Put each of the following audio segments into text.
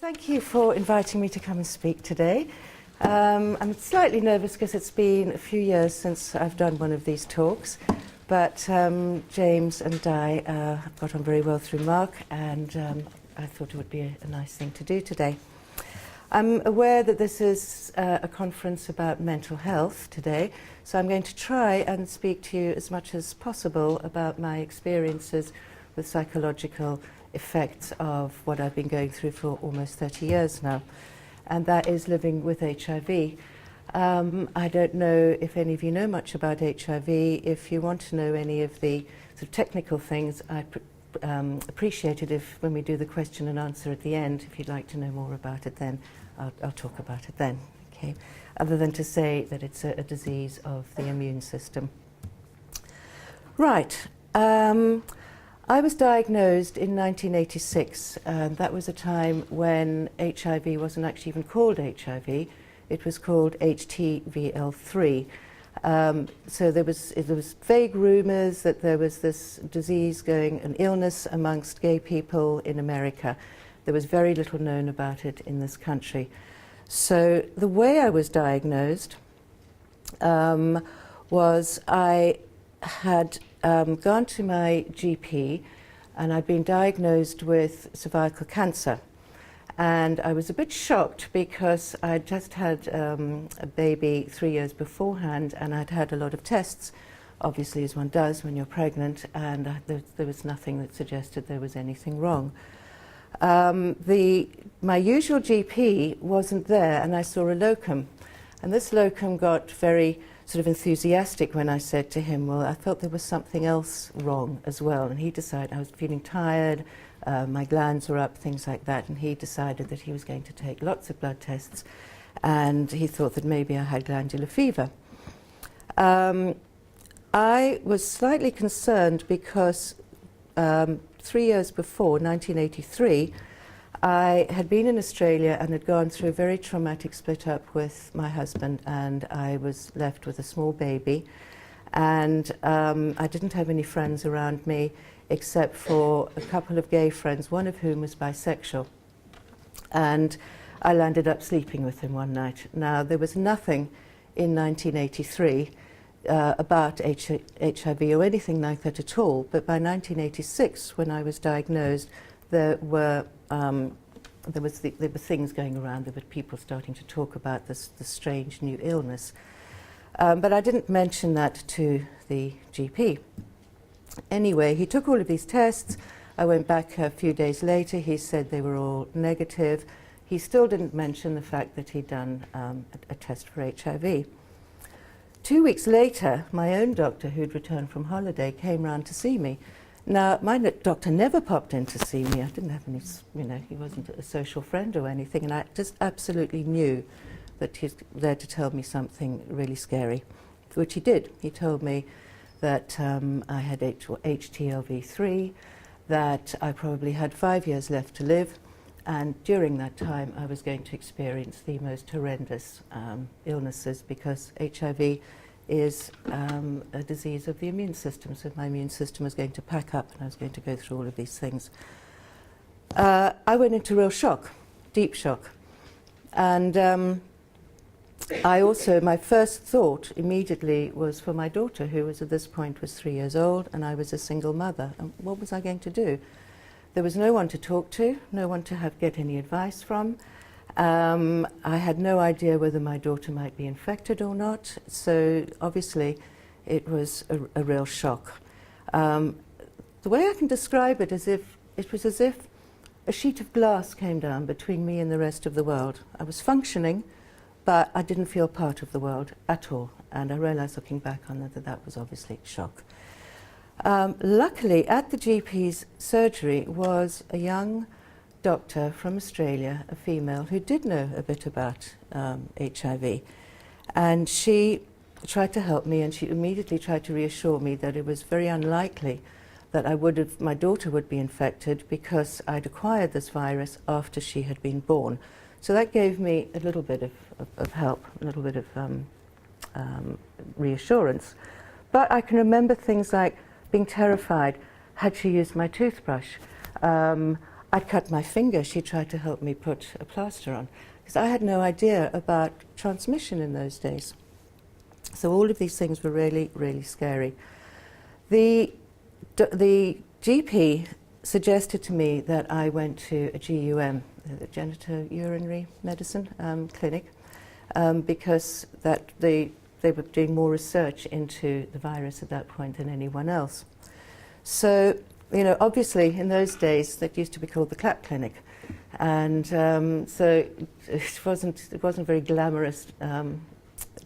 Thank you for inviting me to come and speak today. I'm slightly nervous because it's been a few years since I've done one of these talks, but James and I got on very well through Mark, and I thought it would be a nice thing to do today. I'm aware that this is a conference about mental health today, so I'm going to try and speak to you as much as possible about my experiences with psychological effects of what I've been going through for almost 30 years now, and that is living with HIV. I don't know if any of you know much about HIV. If you want to know any of the sort of technical things, I'd appreciate it if, when we do the question and answer at the end, if you'd like to know more about it then, I'll talk about it then. Okay? Other than to say that it's a disease of the immune system. Right. I was diagnosed in 1986, and that was a time when HIV wasn't actually even called HIV. It was called HTVL3. So there was vague rumours that there was this disease going, an illness amongst gay people in America. There was very little known about it in this country. So the way I was diagnosed was I had gone to my GP, and I'd been diagnosed with cervical cancer. And I was a bit shocked because I'd just had a baby 3 years beforehand, and I'd had a lot of tests, obviously as one does when you're pregnant, and there was nothing that suggested there was anything wrong. My usual GP wasn't there, and I saw a locum. And this locum got very sort of enthusiastic when I said to him, well, I felt there was something else wrong as well. And he decided, I was feeling tired, my glands were up, things like that, and he decided that he was going to take lots of blood tests, and he thought that maybe I had glandular fever. I was slightly concerned because 3 years before, 1983, I had been in Australia and had gone through a very traumatic split up with my husband, and I was left with a small baby, and I didn't have any friends around me except for a couple of gay friends, one of whom was bisexual, and I landed up sleeping with him one night. Now, there was nothing in 1983 about HIV or anything like that at all, but by 1986, when I was diagnosed, there were things going around. There were people starting to talk about this strange new illness. But I didn't mention that to the GP. Anyway, he took all of these tests. I went back a few days later. He said they were all negative. He still didn't mention the fact that he'd done a test for HIV. 2 weeks later, my own doctor, who'd returned from holiday, came round to see me. Now, my doctor never popped in to see me. I didn't have any, he wasn't a social friend or anything, and I just absolutely knew that he's there to tell me something really scary, which he did. He told me that I had HTLV3, that I probably had 5 years left to live, and during that time I was going to experience the most horrendous illnesses, because HIV is a disease of the immune system, so my immune system was going to pack up and I was going to go through all of these things. I went into real shock, deep shock, and my first thought immediately was for my daughter, who was at this point was 3 years old, and I was a single mother, and what was I going to do? There was no one to talk to, no one to get any advice from. I had no idea whether my daughter might be infected or not, so obviously it was a real shock. The way I can describe it is it was as if a sheet of glass came down between me and the rest of the world. I was functioning, but I didn't feel part of the world at all, and I realised looking back on that that was obviously shock. Luckily, at the GP's surgery was a young doctor from Australia, a female, who did know a bit about HIV, and she tried to help me, and she immediately tried to reassure me that it was very unlikely that my daughter would be infected, because I'd acquired this virus after she had been born. So that gave me a little bit of help, a little bit of reassurance. But I can remember things like being terrified, had she used my toothbrush? I'd cut my finger. She tried to help me put a plaster on, because I had no idea about transmission in those days. So all of these things were really, really scary. The GP suggested to me that I went to a GUM, the genitourinary medicine clinic, because they were doing more research into the virus at that point than anyone else. So, you know, obviously in those days that used to be called the clap clinic, and so it wasn't a very glamorous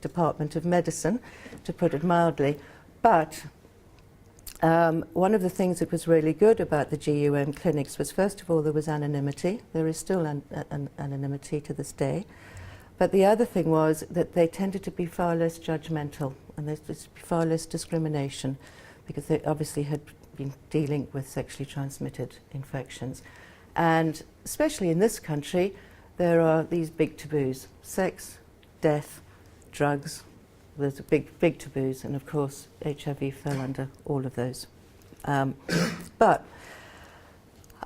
department of medicine, to put it mildly. But one of the things that was really good about the GUM clinics was, first of all, there was anonymity. There is still anonymity to this day. But the other thing was that they tended to be far less judgmental, and there was far less discrimination, because they obviously had been dealing with sexually transmitted infections. And especially in this country, there are these big taboos: sex, death, drugs. There's a big taboos, and of course HIV fell under all of those. But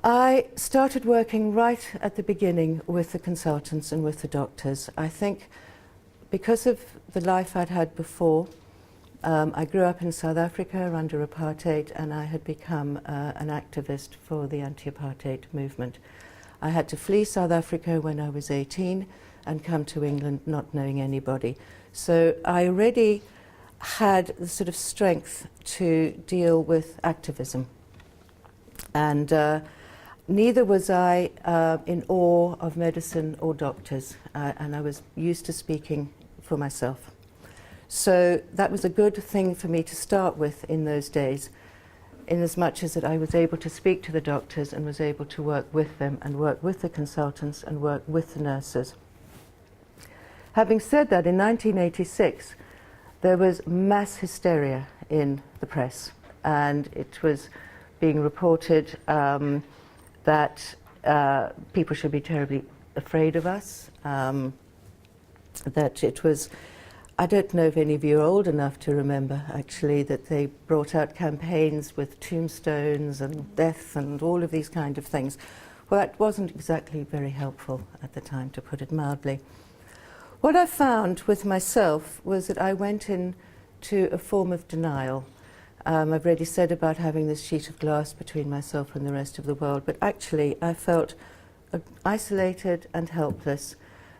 I started working right at the beginning with the consultants and with the doctors. I think because of the life I'd had before, I grew up in South Africa under apartheid, and I had become an activist for the anti-apartheid movement. I had to flee South Africa when I was 18 and come to England not knowing anybody. So I already had the sort of strength to deal with activism. And neither was I in awe of medicine or doctors, and I was used to speaking for myself. So that was a good thing for me to start with in those days, in as much as that I was able to speak to the doctors and was able to work with them and work with the consultants and work with the nurses. Having said that, in 1986, there was mass hysteria in the press, and it was being reported that people should be terribly afraid of us, that it was, I don't know if any of you are old enough to remember, actually, that they brought out campaigns with tombstones and death and all of these kind of things. Well, that wasn't exactly very helpful at the time, to put it mildly. What I found with myself was that I went into a form of denial. I've already said about having this sheet of glass between myself and the rest of the world, but actually I felt isolated and helpless.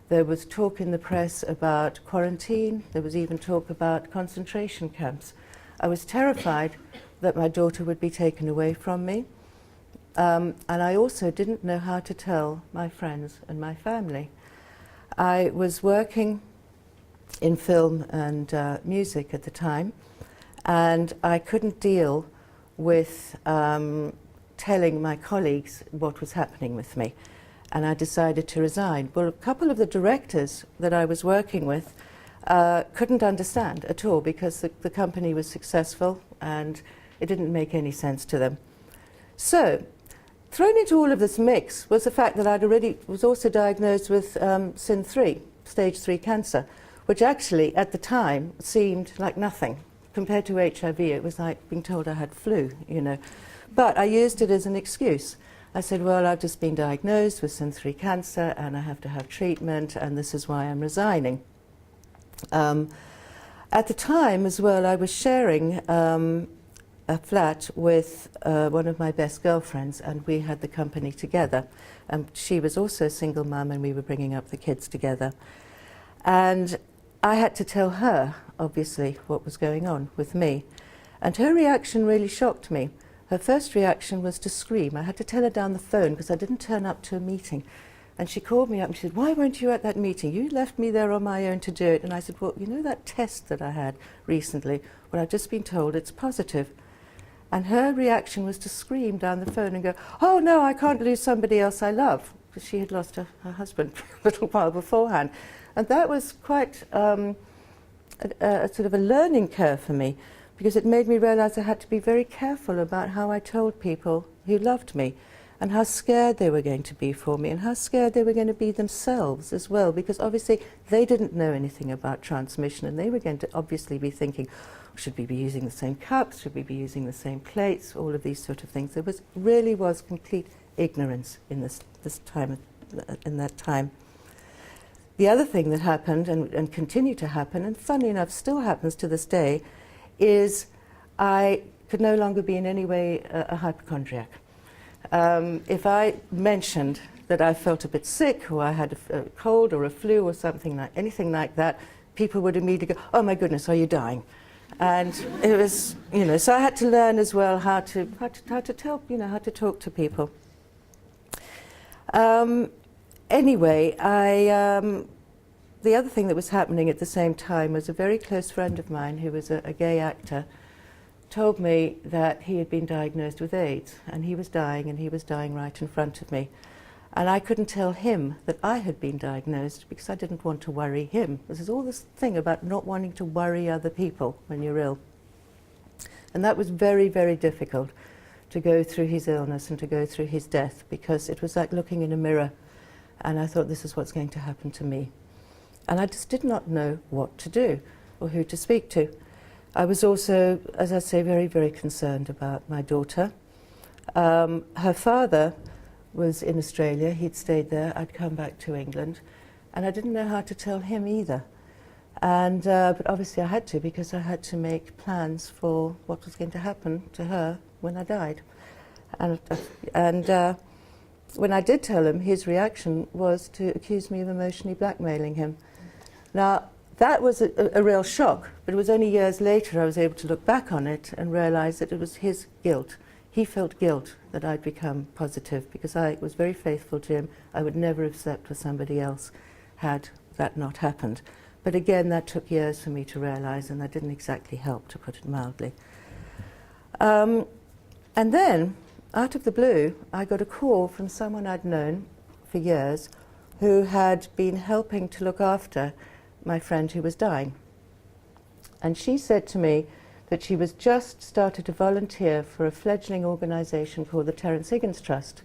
There was talk in the press about quarantine. There was even talk about concentration camps. I was terrified that my daughter would be taken away from me. And I also didn't know how to tell my friends and my family. I was working in film and music at the time, and I couldn't deal with telling my colleagues what was happening with me, and I decided to resign. Well, a couple of the directors that I was working with couldn't understand at all, because the company was successful and it didn't make any sense to them. So, thrown into all of this mix was the fact that I'd already was also diagnosed with SIN3, stage 3 cancer, which actually at the time seemed like nothing. Compared to HIV, it was like being told I had flu, you know. But I used it as an excuse. I said, well, I've just been diagnosed with SIN3 cancer and I have to have treatment, and this is why I'm resigning. At the time as well, I was sharing a flat with one of my best girlfriends, and we had the company together. She was also a single mum, and we were bringing up the kids together. And I had to tell her, obviously, what was going on with me. And her reaction really shocked me. Her first reaction was to scream. I had to tell her down the phone because I didn't turn up to a meeting. And she called me up and she said, why weren't you at that meeting? You left me there on my own to do it. And I said, well, you know that test that I had recently? Well, I've just been told it's positive. And her reaction was to scream down the phone and go, oh no, I can't lose somebody else I love, because she had lost her husband a little while beforehand. And that was quite a sort of a learning curve for me, because it made me realize I had to be very careful about how I told people who loved me, and how scared they were going to be for me, and how scared they were going to be themselves as well, because obviously they didn't know anything about transmission, and they were going to obviously be thinking, should we be using the same cups, should we be using the same plates, all of these sort of things. There really was complete ignorance in in that time. The other thing that happened and continued to happen, and funny enough still happens to this day, is I could no longer be in any way a hypochondriac. If I mentioned that I felt a bit sick, or I had a cold or a flu or anything like that, people would immediately go, "Oh my goodness, are you dying?" And it was, so I had to learn as well how to tell, how to talk to people. Anyway, the other thing that was happening at the same time was a very close friend of mine who was a gay actor told me that he had been diagnosed with AIDS, and he was dying right in front of me. And I couldn't tell him that I had been diagnosed because I didn't want to worry him. This is all this thing about not wanting to worry other people when you're ill. And that was very, very difficult, to go through his illness and to go through his death, because it was like looking in a mirror, and I thought, this is what's going to happen to me. And I just did not know what to do or who to speak to. I was also, as I say, very, very concerned about my daughter. Her father was in Australia. He'd stayed there. I'd come back to England, and I didn't know how to tell him either. And but obviously I had to, because I had to make plans for what was going to happen to her when I died. And when I did tell him, his reaction was to accuse me of emotionally blackmailing him. Now, that was a real shock, but it was only years later I was able to look back on it and realize that it was his guilt. He felt guilt that I'd become positive, because I was very faithful to him. I would never have slept with somebody else had that not happened. But again, that took years for me to realize, and that didn't exactly help, to put it mildly. And then, out of the blue, I got a call from someone I'd known for years who had been helping to look after my friend who was dying. And she said to me that she was just started to volunteer for a fledgling organisation called the Terence Higgins Trust.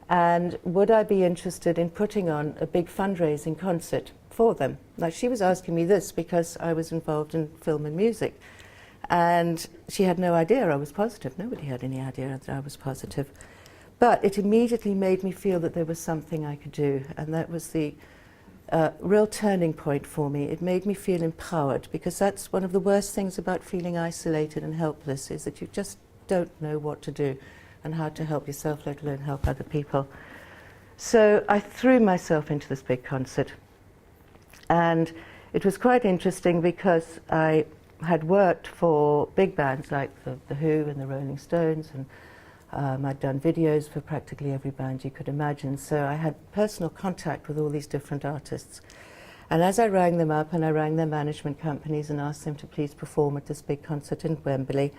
And would I be interested in putting on a big fundraising concert for them? Now, she was asking me this because I was involved in film and music. And she had no idea I was positive. Nobody had any idea that I was positive. But it immediately made me feel that there was something I could do. And that was the real turning point for me. It made me feel empowered, because that's one of the worst things about feeling isolated and helpless, is that you just don't know what to do and how to help yourself, let alone help other people. So I threw myself into this big concert. And it was quite interesting, because I had worked for big bands like the Who and the Rolling Stones, and I'd done videos for practically every band you could imagine, so I had personal contact with all these different artists. And as I rang them up, and I rang their management companies and asked them to please perform at this big concert in Wembley,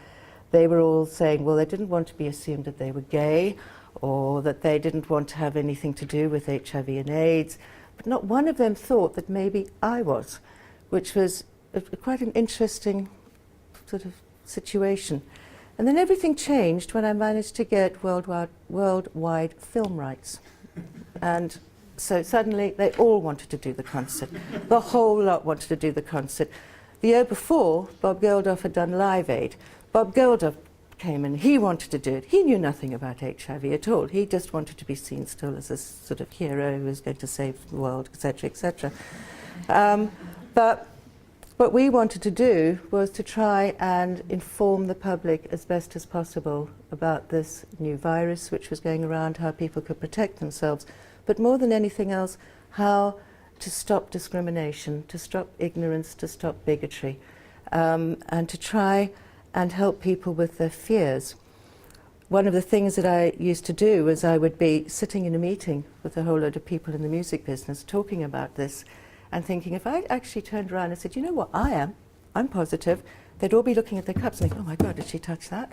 they were all saying, well, they didn't want to be assumed that they were gay, or that they didn't want to have anything to do with HIV and AIDS, but not one of them thought that maybe I was, which was quite an interesting sort of situation. And then everything changed when I managed to get worldwide film rights. And so suddenly they all wanted to do the concert. The whole lot wanted to do the concert. The year before, Bob Geldof had done Live Aid. Bob Geldof came and he wanted to do it. He knew nothing about HIV at all. He just wanted to be seen still as a sort of hero who was going to save the world, etc., etc. But what we wanted to do was to try and inform the public as best as possible about this new virus which was going around, how people could protect themselves, but more than anything else, how to stop discrimination, to stop ignorance, to stop bigotry, and to try and help people with their fears. One of the things that I used to do was I would be sitting in a meeting with a whole load of people in the music business talking about this, and thinking, if I actually turned around and said, you know what, I'm positive, they'd all be looking at their cups and think, oh my God, did she touch that?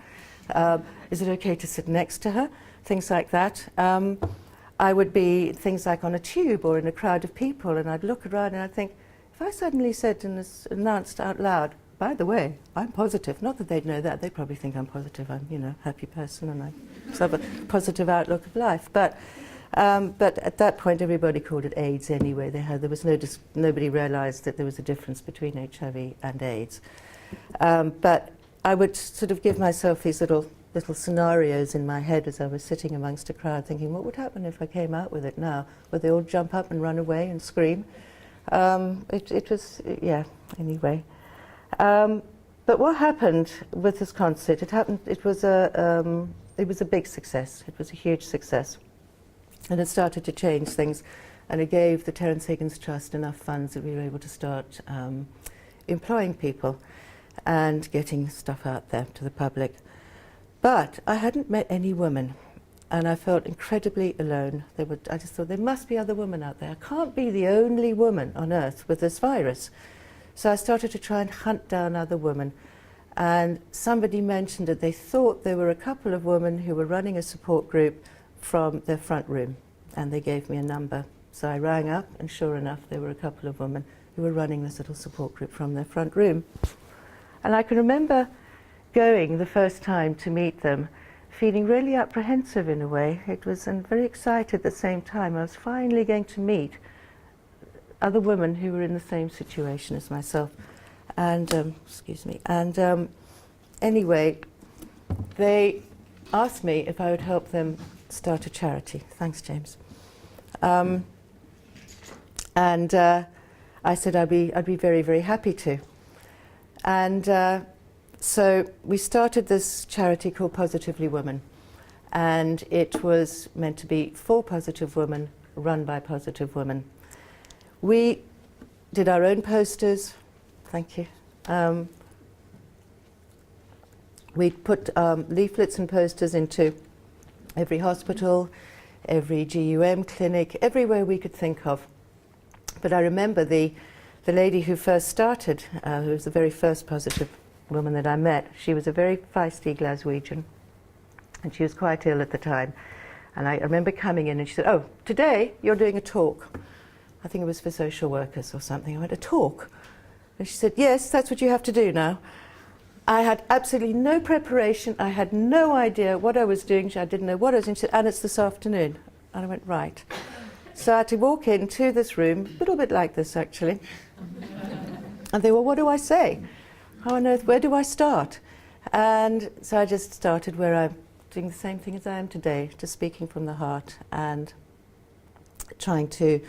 Is it okay to sit next to her? Things like that. I would be things like on a tube or in a crowd of people, and I'd look around and I'd think, if I suddenly said and announced out loud, by the way, I'm positive, not that they'd know that, they'd probably think I'm positive, I'm, a happy person and I have a positive outlook of life. But at that point, everybody called it AIDS anyway. There was nobody realised that there was a difference between HIV and AIDS. But I would sort of give myself these little little scenarios in my head as I was sitting amongst a crowd thinking, what would happen if I came out with it now? Would they all jump up and run away and scream? It was, yeah, anyway. But what happened with this concert, it was a big success. It was a huge success. And it started to change things. And it gave the Terence Higgins Trust enough funds that we were able to start employing people and getting stuff out there to the public. But I hadn't met any women, and I felt incredibly alone. I just thought, there must be other women out there. I can't be the only woman on earth with this virus. So I started to try and hunt down other women. And somebody mentioned that they thought there were a couple of women who were running a support group from their front room, and they gave me a number. So I rang up, and sure enough, there were a couple of women who were running this little support group from their front room. And I can remember going the first time to meet them, feeling really apprehensive in a way. It was, and very excited at the same time. I was finally going to meet other women who were in the same situation as myself. And, excuse me, and anyway, they asked me if I would help them start a charity. Thanks, James. And I said I'd be very, very happy to. And so we started this charity called Positively Women. And it was meant to be for positive women, run by positive women. We did our own posters. Thank you. We put leaflets and posters into every hospital, every GUM clinic, everywhere we could think of. But I remember the lady who first started, who was the very first positive woman that I met. She was a very feisty Glaswegian, and she was quite ill at the time. And I remember coming in and she said, "Oh, today you're doing a talk." I think it was for social workers or something. I went, "A talk?" And she said, "Yes, that's what you have to do now." I had absolutely no preparation. I had no idea what I was doing. I didn't know what I was doing. She said, "And it's this afternoon." And I went, "Right." So I had to walk into this room, a little bit like this actually. And they were, "What do I say? How on earth, where do I start?" And so I just started where I'm doing the same thing as I am today, just speaking from the heart and trying to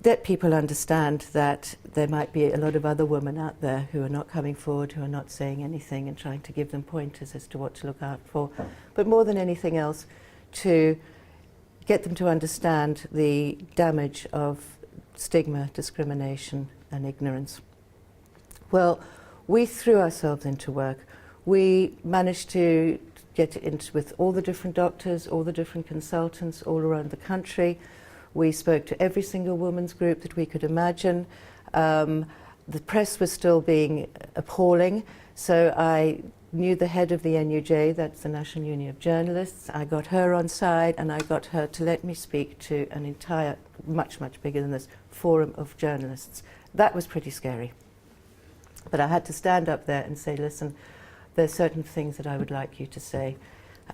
let people understand that there might be a lot of other women out there who are not coming forward, who are not saying anything, and trying to give them pointers as to what to look out for. But more than anything else, to get them to understand the damage of stigma, discrimination, and ignorance. Well, we threw ourselves into work. We managed to get into with all the different doctors, all the different consultants all around the country. We spoke to every single women's group that we could imagine. The press was still being appalling, so I knew the head of the NUJ, that's the National Union of Journalists. I got her on side, and I got her to let me speak to an entire, much, much bigger than this, forum of journalists. That was pretty scary. But I had to stand up there and say, "Listen, there's certain things that I would like you to say.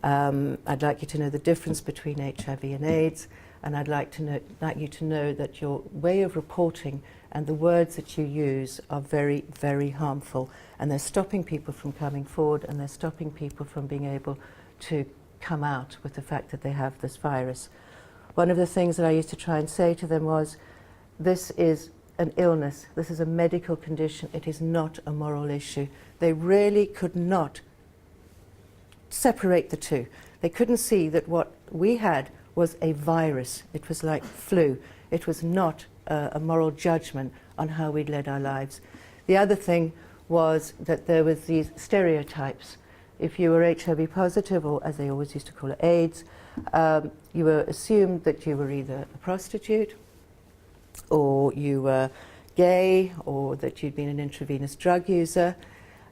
I'd like you to know the difference between HIV and AIDS, and I'd like you to know that your way of reporting and the words that you use are very, very harmful, and they're stopping people from coming forward, and they're stopping people from being able to come out with the fact that they have this virus." One of the things that I used to try and say to them was, this is an illness, this is a medical condition, it is not a moral issue. They really could not separate the two. They couldn't see that what we had was a virus. It was like flu. It was not a moral judgment on how we'd led our lives. The other thing was that there was these stereotypes. If you were HIV positive, or as they always used to call it, AIDS, you were assumed that you were either a prostitute, or you were gay, or that you'd been an intravenous drug user.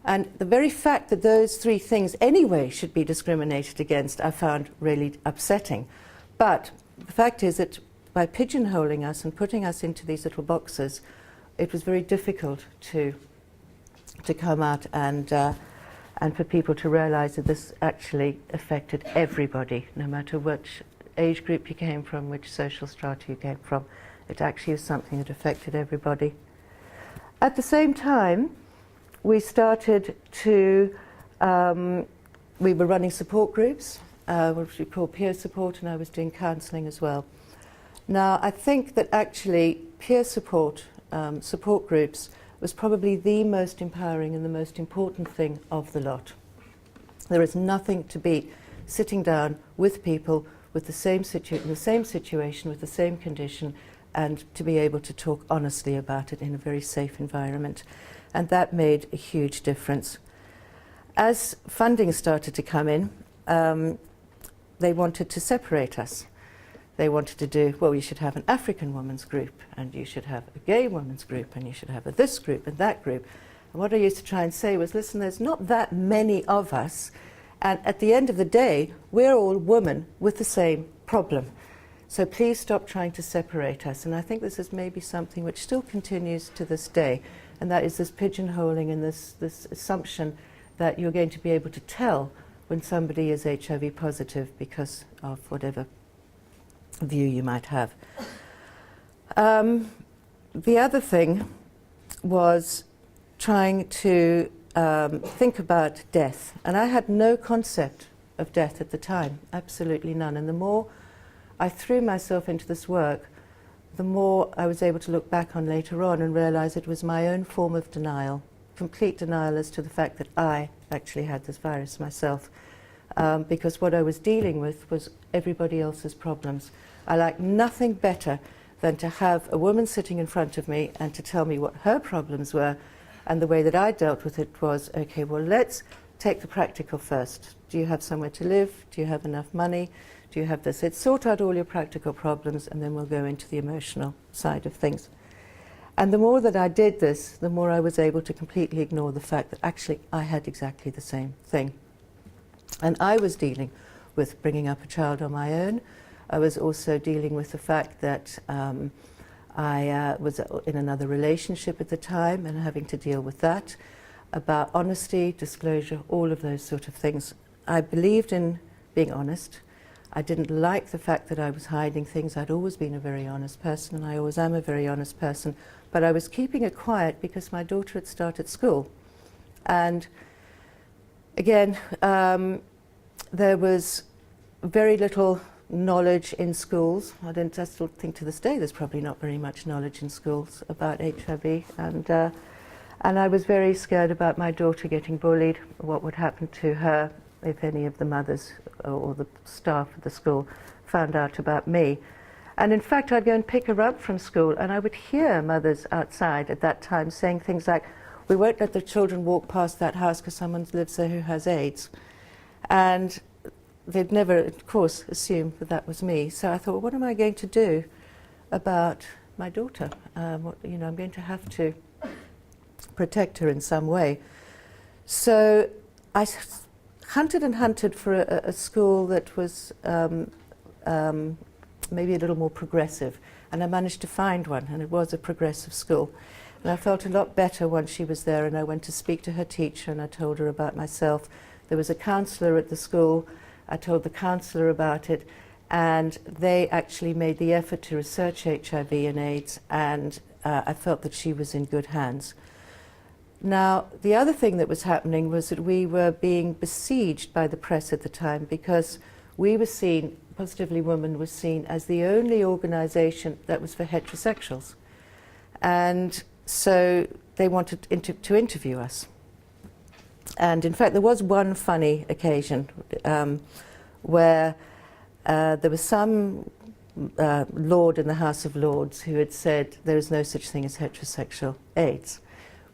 And the very fact that those three things anyway should be discriminated against, I found really upsetting. But the fact is that by pigeonholing us and putting us into these little boxes, it was very difficult to come out and for people to realize that this actually affected everybody, no matter which age group you came from, which social strata you came from. It actually was something that affected everybody. At the same time, we started to we were running support groups, which we call peer support, and I was doing counselling as well. Now, I think that actually peer support, support groups, was probably the most empowering and the most important thing of the lot. There is nothing to beat sitting down with people with the same in the same situation, with the same condition, and to be able to talk honestly about it in a very safe environment. And that made a huge difference. As funding started to come in, they wanted to separate us. They wanted to do, well, you should have an African women's group, and you should have a gay women's group, and you should have this group and that group. And what I used to try and say was, listen, there's not that many of us, and at the end of the day, we're all women with the same problem. So please stop trying to separate us. And I think this is maybe something which still continues to this day, and that is this pigeonholing and this assumption that you're going to be able to tell when somebody is HIV positive because of whatever view you might have. The other thing was trying to think about death. And I had no concept of death at the time, absolutely none. And the more I threw myself into this work, the more I was able to look back on later on and realize it was my own form of denial, complete denial as to the fact that I actually had this virus myself. Because what I was dealing with was everybody else's problems. I like nothing better than to have a woman sitting in front of me and to tell me what her problems were, and the way that I dealt with it was, okay, well, let's take the practical first. Do you have somewhere to live? Do you have enough money? Do you have this? Let's sort out all your practical problems, and then we'll go into the emotional side of things. And the more that I did this, the more I was able to completely ignore the fact that actually I had exactly the same thing. And I was dealing with bringing up a child on my own. I was also dealing with the fact that I was in another relationship at the time and having to deal with that, about honesty, disclosure, all of those sort of things. I believed in being honest. I didn't like the fact that I was hiding things. I'd always been a very honest person, and I always am a very honest person, but I was keeping it quiet because my daughter had started school. And again, there was very little knowledge in schools. I still think to this day there's probably not very much knowledge in schools about HIV, and I was very scared about my daughter getting bullied, what would happen to her if any of the mothers or the staff at the school found out about me. And in fact, I'd go and pick her up from school, and I would hear mothers outside at that time saying things like, we won't let the children walk past that house because someone lives there who has AIDS. And they'd never, of course, assumed that that was me. So I thought, well, what am I going to do about my daughter? I'm going to have to protect her in some way. So I hunted and hunted for a school that was maybe a little more progressive, and I managed to find one, and it was a progressive school. And I felt a lot better once she was there, and I went to speak to her teacher, and I told her about myself. There was a counsellor at the school. I told the counsellor about it, and they actually made the effort to research HIV and AIDS, and I felt that she was in good hands. Now, the other thing that was happening was that we were being besieged by the press at the time, because we were seen, Positively Women was seen as the only organisation that was for heterosexuals. And so they wanted to interview us. And in fact, there was one funny occasion where there was some lord in the House of Lords who had said there is no such thing as heterosexual AIDS.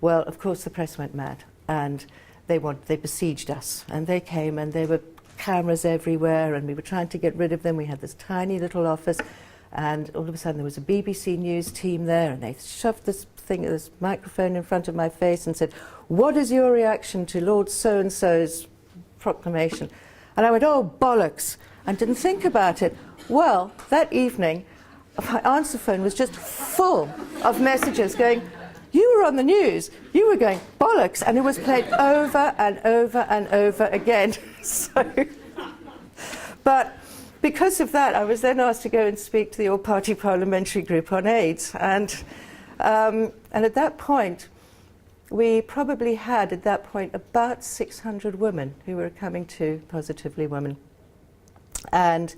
Well, of course, the press went mad, and they besieged us, and they came, and there were cameras everywhere, and we were trying to get rid of them. We had this tiny little office, and all of a sudden there was a BBC News team there, and they shoved this microphone in front of my face and said, "What is your reaction to Lord so-and-so's proclamation?" And I went, "Oh, bollocks," and didn't think about it. Well, that evening, my answer phone was just full of messages going, "You were on the news, you were going bollocks," and it was played over and over and over again. But because of that, I was then asked to go and speak to the all-party parliamentary group on AIDS, and at that point, we probably had at that point about 600 women who were coming to Positively Women. And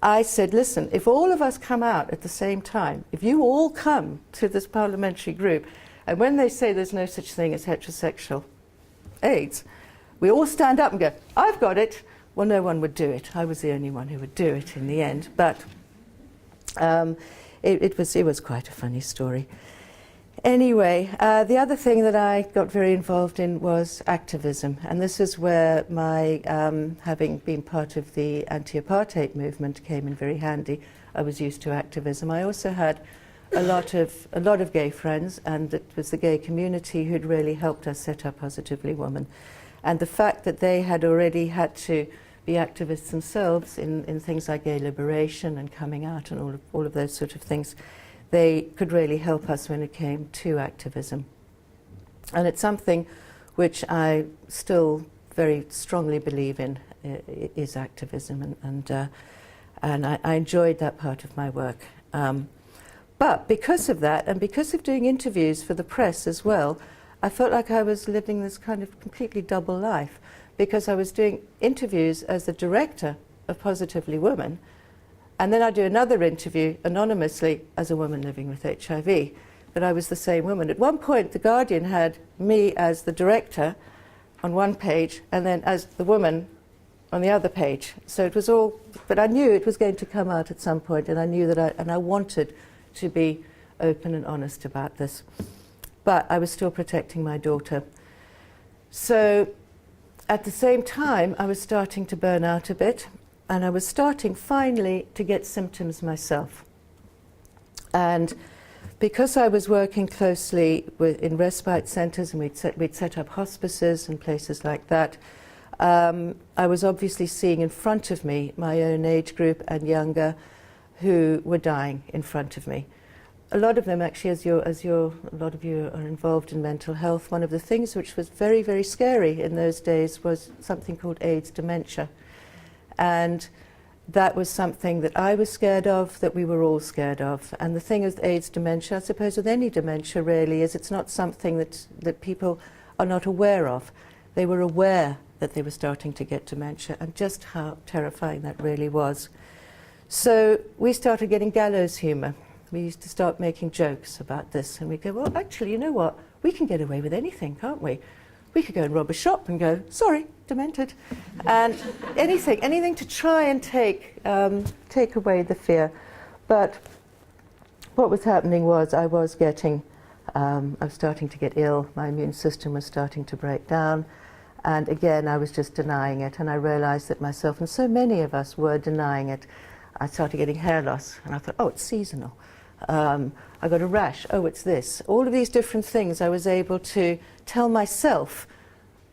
I said, listen, if all of us come out at the same time, if you all come to this parliamentary group, and when they say there's no such thing as heterosexual AIDS, we all stand up and go, I've got it. Well, no one would do it. I was the only one who would do it in the end. But it was quite a funny story. Anyway, the other thing that I got very involved in was activism, and this is where my having been part of the anti-apartheid movement came in very handy. I was used to activism. I also had a lot of gay friends, and it was the gay community who'd really helped us set up Positively Women. And the fact that they had already had to be activists themselves in things like gay liberation and coming out and all of those sort of things, they could really help us when it came to activism. And it's something which I still very strongly believe in, is activism, and I enjoyed that part of my work. But because of that, and because of doing interviews for the press as well, I felt like I was living this kind of completely double life, because I was doing interviews as the director of Positively Women, and then I do another interview anonymously as a woman living with HIV, but I was the same woman. At one point, The Guardian had me as the director on one page and then as the woman on the other page. So it was all, but I knew it was going to come out at some point, and I knew that I wanted to be open and honest about this. But I was still protecting my daughter. So at the same time, I was starting to burn out a bit, and I was starting finally to get symptoms myself. And because I was working closely in respite centres, and we'd set up hospices and places like that, I was obviously seeing in front of me my own age group and younger who were dying in front of me. A lot of them actually, a lot of you are involved in mental health, one of the things which was very, very scary in those days was something called AIDS dementia. And that was something that I was scared of, that we were all scared of. And the thing with AIDS dementia, I suppose with any dementia really, is it's not something that people are not aware of. They were aware that they were starting to get dementia, and just how terrifying that really was. So we started getting gallows humour. We used to start making jokes about this, and we'd go, well, actually, you know what? We can get away with anything, can't we? We could go and rob a shop and go, sorry, demented. And anything to try and take away the fear. But what was happening was I was starting to get ill. My immune system was starting to break down. And again, I was just denying it. And I realized that myself, and so many of us were denying it. I started getting hair loss, and I thought, oh, it's seasonal. I got a rash, oh, it's this. All of these different things I was able to tell myself,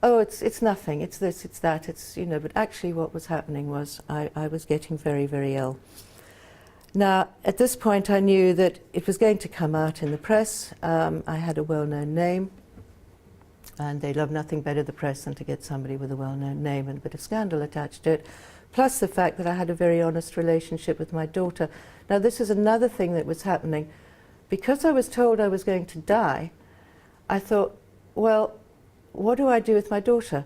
oh, it's nothing, it's this, it's that, it's, you know, but actually what was happening was I was getting very, very ill. Now, at this point I knew that it was going to come out in the press. I had a well-known name, and they love nothing better, the press, than to get somebody with a well-known name and a bit of scandal attached to it. Plus the fact that I had a very honest relationship with my daughter. Now this is another thing that was happening. Because I was told I was going to die, I thought, well, what do I do with my daughter?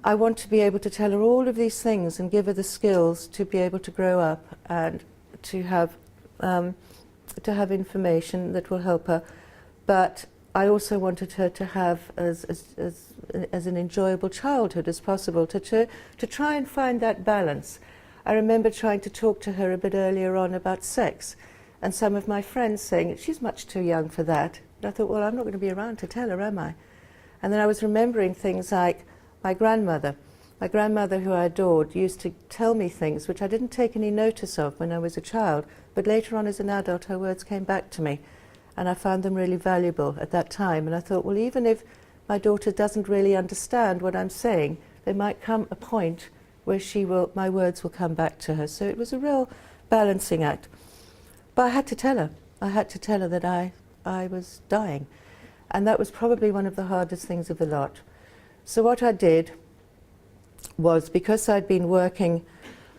I want to be able to tell her all of these things and give her the skills to be able to grow up and to have information that will help her. But I also wanted her to have as an enjoyable childhood as possible, to try and find that balance. I remember trying to talk to her a bit earlier on about sex, and some of my friends saying, she's much too young for that. And I thought, well, I'm not going to be around to tell her, am I? And then I was remembering things like my grandmother. My grandmother, who I adored, used to tell me things which I didn't take any notice of when I was a child, but later on as an adult her words came back to me. And I found them really valuable at that time. And I thought, well, even if my daughter doesn't really understand what I'm saying, there might come a point where my words will come back to her. So it was a real balancing act. But I had to tell her. I had to tell her that I was dying. And that was probably one of the hardest things of the lot. So what I did was, because I'd been working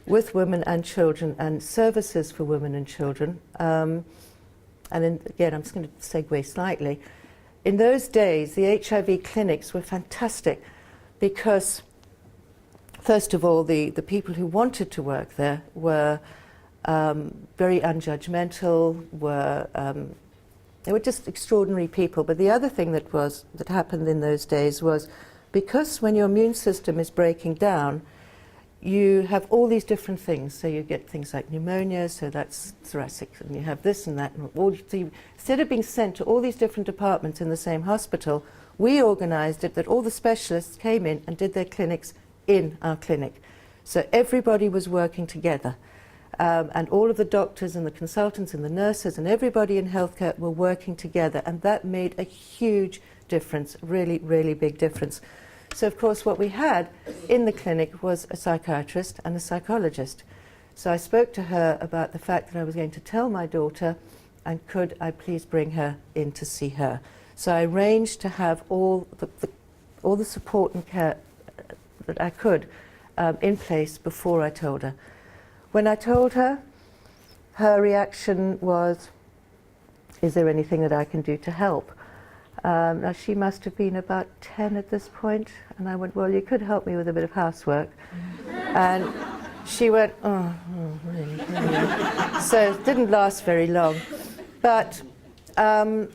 with women and children and services for women and children, again, I'm just going to segue slightly. in those days, the HIV clinics were fantastic because, first of all, the people who wanted to work there were very unjudgmental, they were just extraordinary people. But the other thing that happened in those days was, because when your immune system is breaking down, you have all these different things. So you get things like pneumonia, so that's thoracic, and you have this and that. And instead of being sent to all these different departments in the same hospital, we organised it that all the specialists came in and did their clinics in our clinic. So everybody was working together. And all of the doctors and the consultants and the nurses and everybody in healthcare were working together. And that made a huge difference, really, really big difference. So, of course, what we had in the clinic was a psychiatrist and a psychologist. So I spoke to her about the fact that I was going to tell my daughter, and could I please bring her in to see her. So I arranged to have all the support and care that I could in place before I told her. When I told her, her reaction was, "Is there anything that I can do to help?" Now, she must have been about 10 at this point, and I went, "Well, you could help me with a bit of housework." And she went, oh really? So it didn't last very long. But I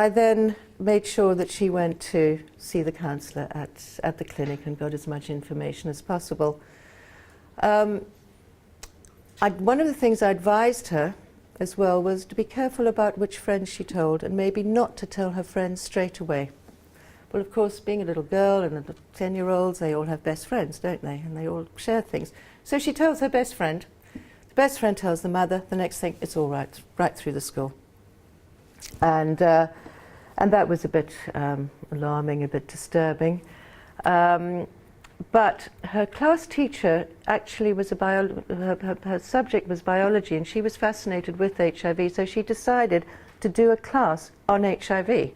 then made sure that she went to see the counsellor at the clinic and got as much information as possible. One of the things I advised her as well was to be careful about which friends she told, and maybe not to tell her friends straight away. Well, of course, being a little girl and the 10-year-olds, they all have best friends, don't they? And they all share things. So she tells her best friend. The best friend tells the mother. The next thing, it's all right, right through the school. And that was a bit alarming, a bit disturbing. But her class teacher actually was her subject was biology, and she was fascinated with HIV, so she decided to do a class on HIV.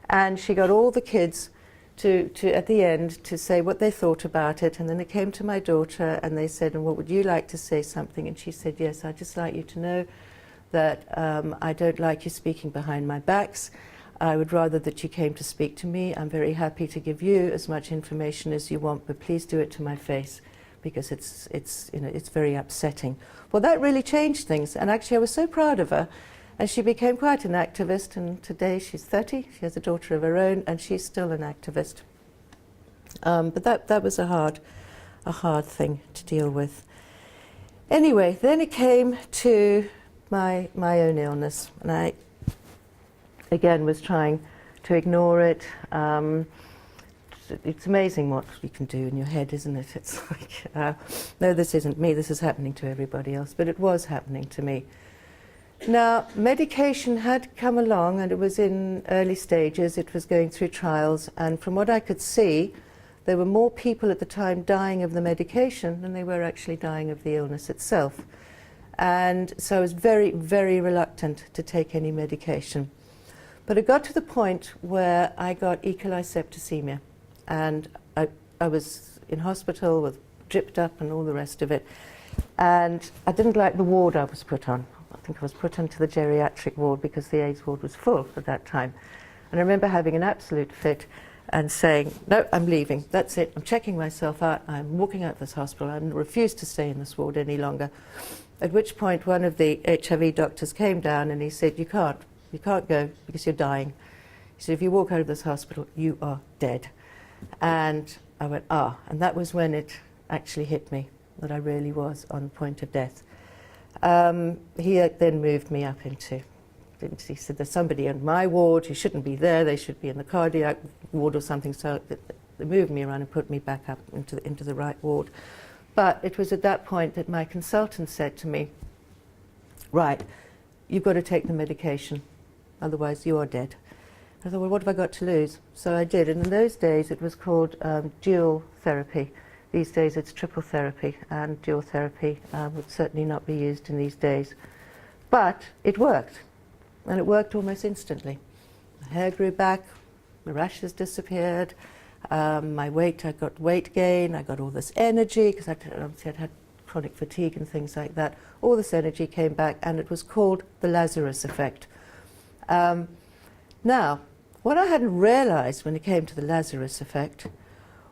And she got all the kids to at the end to say what they thought about it, and then they came to my daughter and they said, "And what would you like to say something?" And she said, "Yes, I'd just like you to know that I don't like you speaking behind my backs. I would rather that you came to speak to me. I'm very happy to give you as much information as you want, but please do it to my face, because it's very upsetting." Well, that really changed things, and actually I was so proud of her, and she became quite an activist, and today she's 30, she has a daughter of her own, and she's still an activist. But that was a hard thing to deal with. Anyway, then it came to my own illness, and I again was trying to ignore it. It's amazing what you can do in your head, isn't it? It's like, no, this isn't me, this is happening to everybody else, but it was happening to me. Now, medication had come along, and it was in early stages, it was going through trials, and from what I could see, there were more people at the time dying of the medication than they were actually dying of the illness itself. And so I was very, very reluctant to take any medication. But it got to the point where I got E. coli septicemia, and I was in hospital with dripped up and all the rest of it, and I didn't like the ward I was put on. I think I was put onto the geriatric ward because the AIDS ward was full at that time. And I remember having an absolute fit and saying, "No, I'm leaving, that's it, I'm checking myself out, I'm walking out of this hospital, I refuse to stay in this ward any longer." At which point one of the HIV doctors came down and he said, you can't go because you're dying. He said, "If you walk out of this hospital, you are dead." And I went, and that was when it actually hit me, that I really was on the point of death. He then moved me up into, he said, "There's somebody in my ward who shouldn't be there, they should be in the cardiac ward or something," so they moved me around and put me back up into the right ward. But it was at that point that my consultant said to me, "Right, you've got to take the medication, otherwise you are dead." I thought, well, what have I got to lose? So I did, and in those days it was called dual therapy. These days it's triple therapy, and dual therapy would certainly not be used in these days. But it worked, and it worked almost instantly. My hair grew back, the rashes disappeared, my weight, I got weight gain, I got all this energy, because I'd had chronic fatigue and things like that. All this energy came back, and it was called the Lazarus effect. Now, what I hadn't realized when it came to the Lazarus effect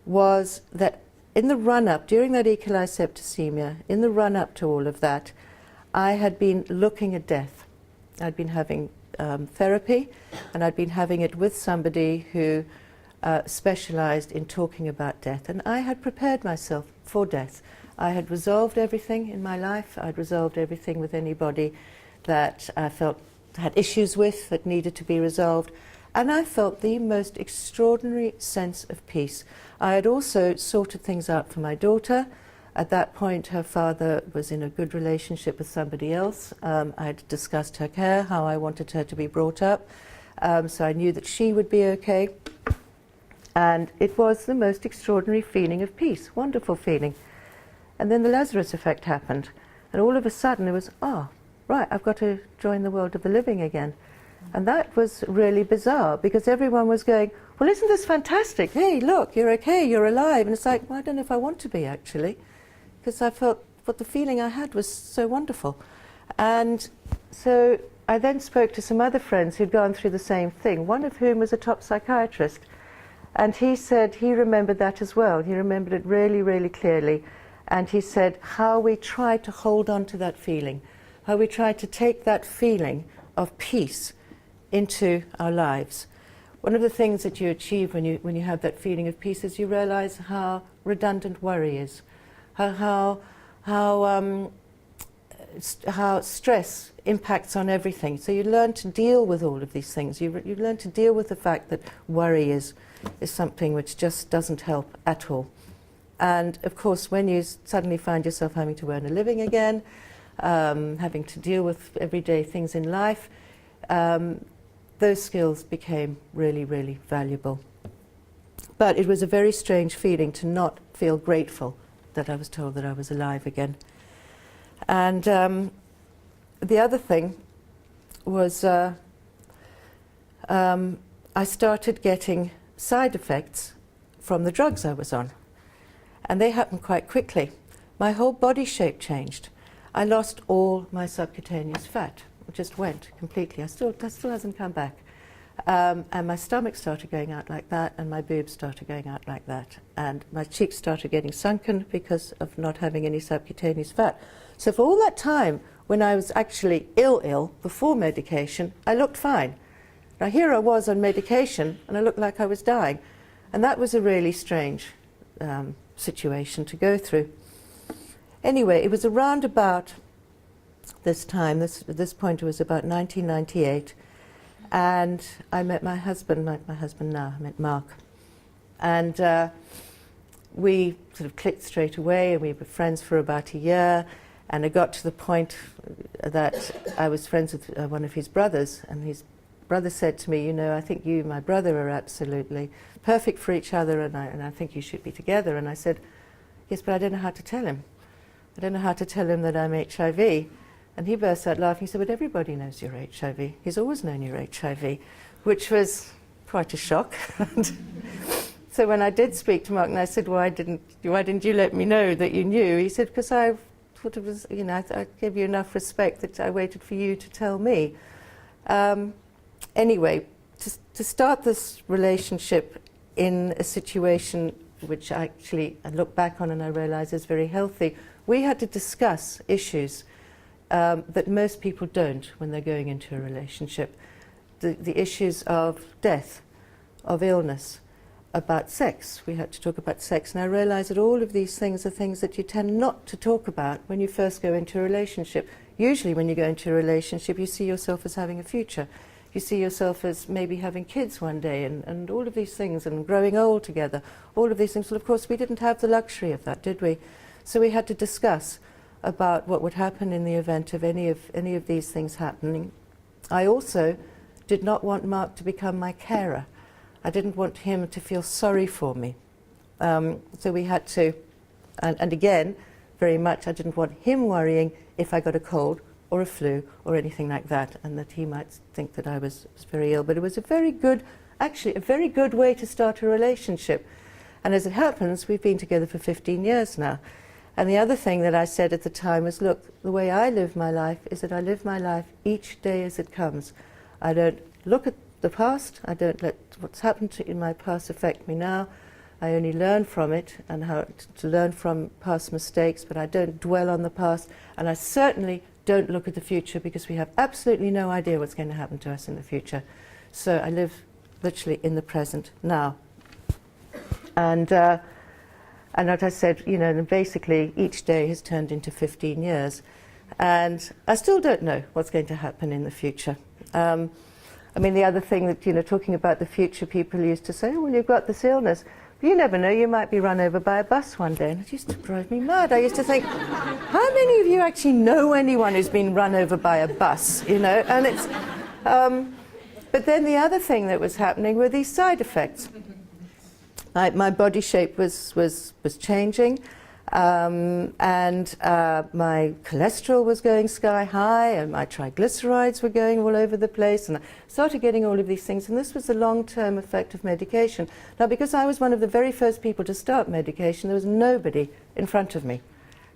was that in the run-up, during that E. coli septicemia, in the run-up to all of that, I had been looking at death. I'd been having therapy, and I'd been having it with somebody who specialized in talking about death. And I had prepared myself for death. I had resolved everything in my life. I'd resolved everything with anybody that I felt had issues with, that needed to be resolved. And I felt the most extraordinary sense of peace. I had also sorted things out for my daughter. At that point, her father was in a good relationship with somebody else. I had discussed her care, how I wanted her to be brought up. So I knew that she would be okay. And it was the most extraordinary feeling of peace, wonderful feeling. And then the Lazarus effect happened. And all of a sudden it was, right, I've got to join the world of the living again. And that was really bizarre, because everyone was going, well, isn't this fantastic? Hey, look, you're okay, you're alive. And it's like, well, I don't know if I want to be, actually, because I felt what the feeling I had was so wonderful. And so I then spoke to some other friends who'd gone through the same thing, one of whom was a top psychiatrist. And he said he remembered that as well. He remembered it really, really clearly. And he said how we tried to hold on to that feeling, how we tried to take that feeling of peace into our lives. One of the things that you achieve when you have that feeling of peace is you realize how redundant worry is, how stress impacts on everything. So you learn to deal with all of these things. You learn to deal with the fact that worry is something which just doesn't help at all. And of course, when you suddenly find yourself having to earn a living again, having to deal with everyday things in life, those skills became really, really valuable. But it was a very strange feeling to not feel grateful that I was told that I was alive again. And the other thing was I started getting side effects from the drugs I was on. And they happened quite quickly. My whole body shape changed. I lost all my subcutaneous fat. It just went completely. That still hasn't come back. And my stomach started going out like that, and my boobs started going out like that. And my cheeks started getting sunken because of not having any subcutaneous fat. So for all that time, when I was actually ill before medication, I looked fine. Now here I was on medication, and I looked like I was dying. And that was a really strange situation to go through. Anyway, it was around about this time, at this point it was about 1998, and I met my husband now, I met Mark. And we sort of clicked straight away, and we were friends for about a year, and it got to the point that I was friends with one of his brothers, and his brother said to me, you know, I think you and my brother are absolutely perfect for each other, and I think you should be together. And I said, yes, but I don't know how to tell him. I don't know how to tell him that I'm HIV. And he burst out laughing. He said, but everybody knows you're HIV. He's always known you're HIV, which was quite a shock. So when I did speak to Mark and I said, why didn't you let me know that you knew? He said, because I thought it was, you know, I gave you enough respect that I waited for you to tell me. Anyway, to start this relationship in a situation which I look back on and I realize is very healthy, we had to discuss issues that most people don't when they're going into a relationship. The issues of death, of illness, about sex. We had to talk about sex, and I realized that all of these things are things that you tend not to talk about when you first go into a relationship. Usually when you go into a relationship, you see yourself as having a future. You see yourself as maybe having kids one day, and all of these things, and growing old together, all of these things. Well, of course, we didn't have the luxury of that, did we? So we had to discuss about what would happen in the event of any of these things happening. I also did not want Mark to become my carer. I didn't want him to feel sorry for me. So we had to, and again, very much, I didn't want him worrying if I got a cold or a flu or anything like that, and that he might think that I was very ill. But it was a very good way to start a relationship. And as it happens, we've been together for 15 years now. And the other thing that I said at the time was, look, the way I live my life is that I live my life each day as it comes. I don't look at the past. I don't let what's happened in my past affect me now. I only learn from it and how to learn from past mistakes, but I don't dwell on the past, and I certainly don't look at the future, because we have absolutely no idea what's going to happen to us in the future. So I live literally in the present now. And like I said, you know, basically each day has turned into 15 years. And I still don't know what's going to happen in the future. I mean, the other thing that, you know, talking about the future, people used to say, oh, well, you've got this illness. But you never know, you might be run over by a bus one day. And it used to drive me mad. I used to think, how many of you actually know anyone who's been run over by a bus, you know? And it's, but then the other thing that was happening were these side effects. My body shape was changing, and my cholesterol was going sky high, and my triglycerides were going all over the place, and I started getting all of these things, and this was the long-term effect of medication. Now, because I was one of the very first people to start medication, there was nobody in front of me.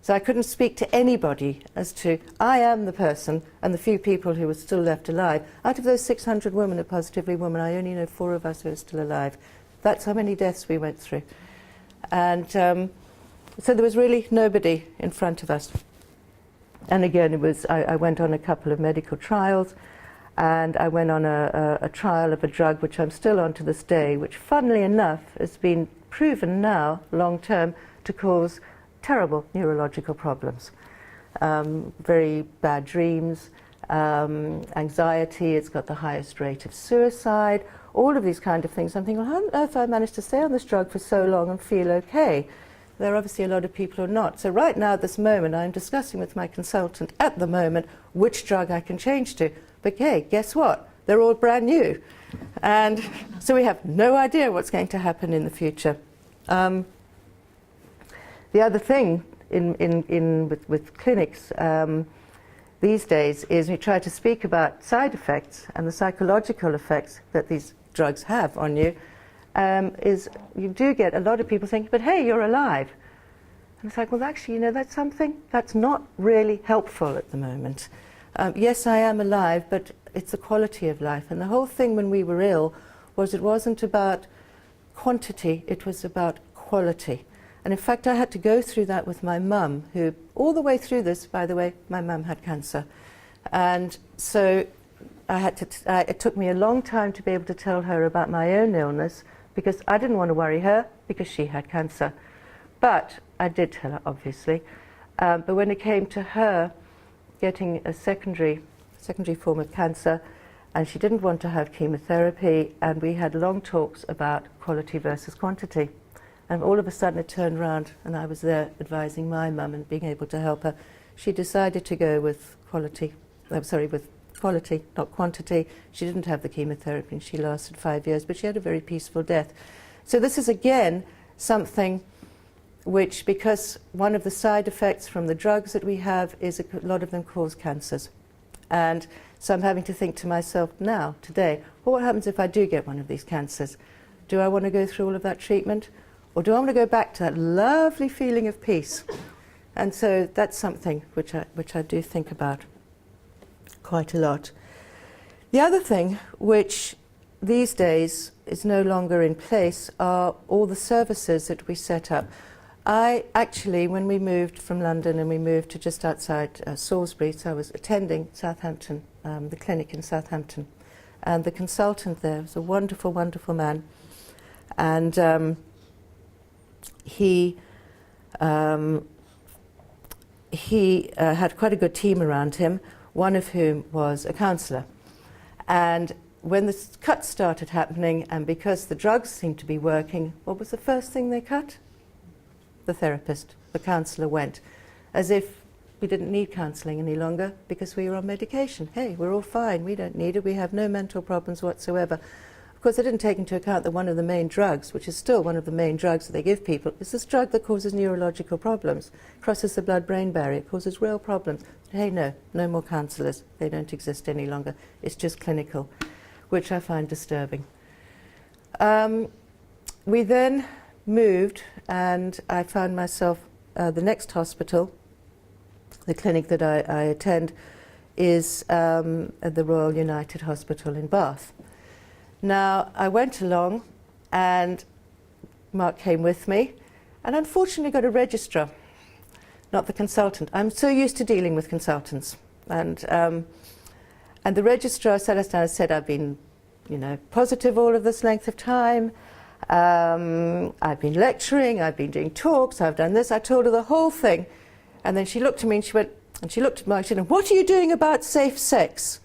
So I couldn't speak to anybody as to, I am the person, and the few people who were still left alive. Out of those 600 women who are positively women, I only know 4 of us who are still alive. That's how many deaths we went through. And so there was really nobody in front of us. And again, it was, I went on a couple of medical trials, and I went on a trial of a drug which I'm still on to this day, which funnily enough has been proven now, long term, to cause terrible neurological problems. Very bad dreams, anxiety, it's got the highest rate of suicide, all of these kind of things. I'm thinking, well, how on earth have I managed to stay on this drug for so long and feel okay? There are obviously a lot of people who are not. So right now, at this moment, I'm discussing with my consultant at the moment which drug I can change to. But hey, guess what? They're all brand new. And so we have no idea what's going to happen in the future. The other thing with clinics these days is we try to speak about side effects and the psychological effects that these drugs have on you, is you do get a lot of people thinking, but hey, you're alive. And it's like, well, actually, you know, that's something that's not really helpful at the moment. Yes, I am alive, but it's the quality of life. And the whole thing when we were ill was it wasn't about quantity, it was about quality. And in fact, I had to go through that with my mum, who, all the way through this, by the way, my mum had cancer. And so I had to it took me a long time to be able to tell her about my own illness, because I didn't want to worry her, because she had cancer. But I did tell her, obviously. But when it came to her getting a secondary form of cancer, and she didn't want to have chemotherapy, and we had long talks about quality versus quantity. And all of a sudden it turned around, and I was there advising my mum and being able to help her. She decided to go with quality, with quality, not quantity. She didn't have the chemotherapy, and she lasted 5 years, but she had a very peaceful death. So this is again something which, because one of the side effects from the drugs that we have is a lot of them cause cancers. And so I'm having to think to myself now, today, well, what happens if I do get one of these cancers? Do I want to go through all of that treatment? Or do I want to go back to that lovely feeling of peace? And so that's something which I do think about quite a lot. The other thing which these days is no longer in place are all the services that we set up. I actually, when we moved from London and we moved to just outside Salisbury, so I was attending Southampton, the clinic in Southampton. And the consultant there was a wonderful, wonderful man. And he had quite a good team around him, one of whom was a counsellor. And when the cuts started happening, and because the drugs seemed to be working, what was the first thing they cut? The therapist, the counsellor went, as if we didn't need counselling any longer because we were on medication. Hey, we're all fine, we don't need it, we have no mental problems whatsoever. Of course, I didn't take into account that one of the main drugs, which is still one of the main drugs that they give people, is this drug that causes neurological problems, crosses the blood-brain barrier, causes real problems. Hey, no more counsellors, they don't exist any longer, it's just clinical, which I find disturbing. We then moved, and I found myself, the next hospital, the clinic that I attend, is at the Royal United Hospital in Bath. Now, I went along, and Mark came with me, and unfortunately got a registrar, not the consultant. I'm so used to dealing with consultants. And the registrar sat us down and said, I've been, positive all of this length of time. I've been lecturing, I've been doing talks, I've done this. I told her the whole thing. And then she looked at me and she looked at Mark and she said, what are you doing about safe sex?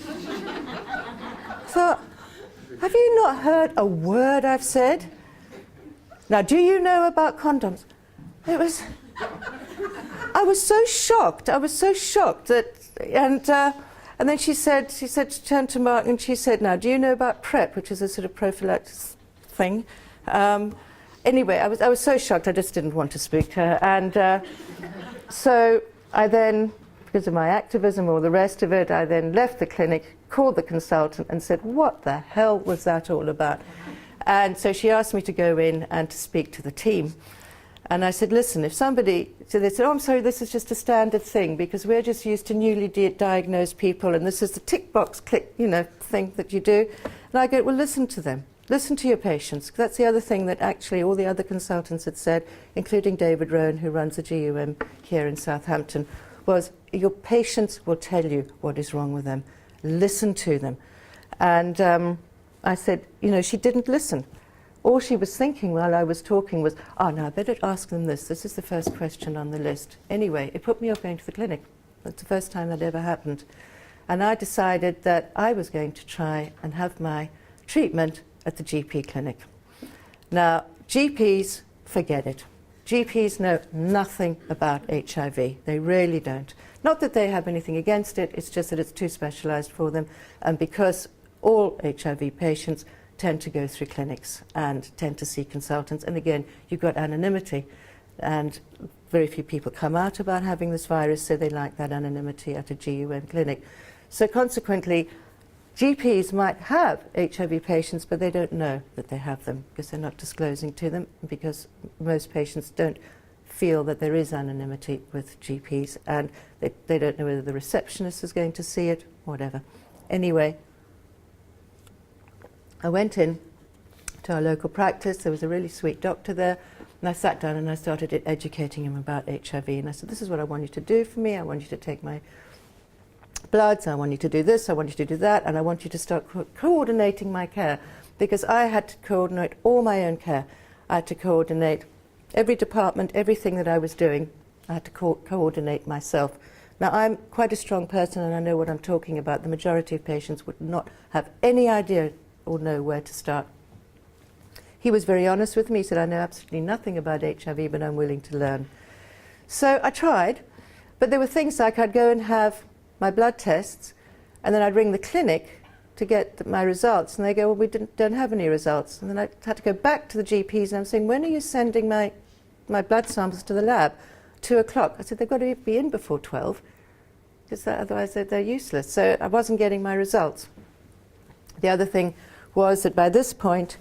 I thought, have you not heard a word I've said? Now, do you know about condoms? I was so shocked that, and then she turned to Mark and she said, now, do you know about PrEP, which is a sort of prophylaxis thing? Anyway, I was so shocked, I just didn't want to speak to her. And so I then, because of my activism or the rest of it, I then left the clinic, called the consultant and said, what the hell was that all about? And so she asked me to go in and to speak to the team. And I said, listen, if somebody, so they said, oh, I'm sorry, this is just a standard thing because we're just used to newly diagnosed people and this is the tick box click, thing that you do. And I go, well, listen to them. Listen to your patients. That's the other thing that actually all the other consultants had said, including David Rowan, who runs the GUM here in Southampton, was your patients will tell you what is wrong with them. Listen to them. And I said, she didn't listen. All she was thinking while I was talking was, oh, no, I better ask them this. This is the first question on the list. Anyway, it put me off going to the clinic. That's the first time that ever happened. And I decided that I was going to try and have my treatment at the GP clinic. Now, GPs, forget it. GPs know nothing about HIV. They really don't. Not that they have anything against it, it's just that it's too specialised for them. And because all HIV patients tend to go through clinics and tend to see consultants. And again, you've got anonymity. And very few people come out about having this virus, so they like that anonymity at a GUM clinic. So consequently, GPs might have HIV patients, but they don't know that they have them because they're not disclosing to them, because most patients don't feel that there is anonymity with GPs, and they don't know whether the receptionist is going to see it, whatever. Anyway, I went in to our local practice. There was a really sweet doctor there, and I sat down and I started educating him about HIV. And I said, this is what I want you to do for me. I want you to take my bloods. I want you to do this. I want you to do that. And I want you to start coordinating my care, because I had to coordinate all my own care. I had to coordinate every department, everything that I was doing. I had to coordinate myself. Now, I'm quite a strong person and I know what I'm talking about. The majority of patients would not have any idea or know where to start. He was very honest with me. He said, I know absolutely nothing about HIV, but I'm willing to learn. So I tried, but there were things like I'd go and have my blood tests, and then I'd ring the clinic to get my results, and they go, well, we don't have any results. And then I had to go back to the GPs, and I'm saying, when are you sending my blood samples to the lab? 2 o'clock. I said, they've got to be in before 12, because otherwise they're useless. So I wasn't getting my results. The other thing was that by this point,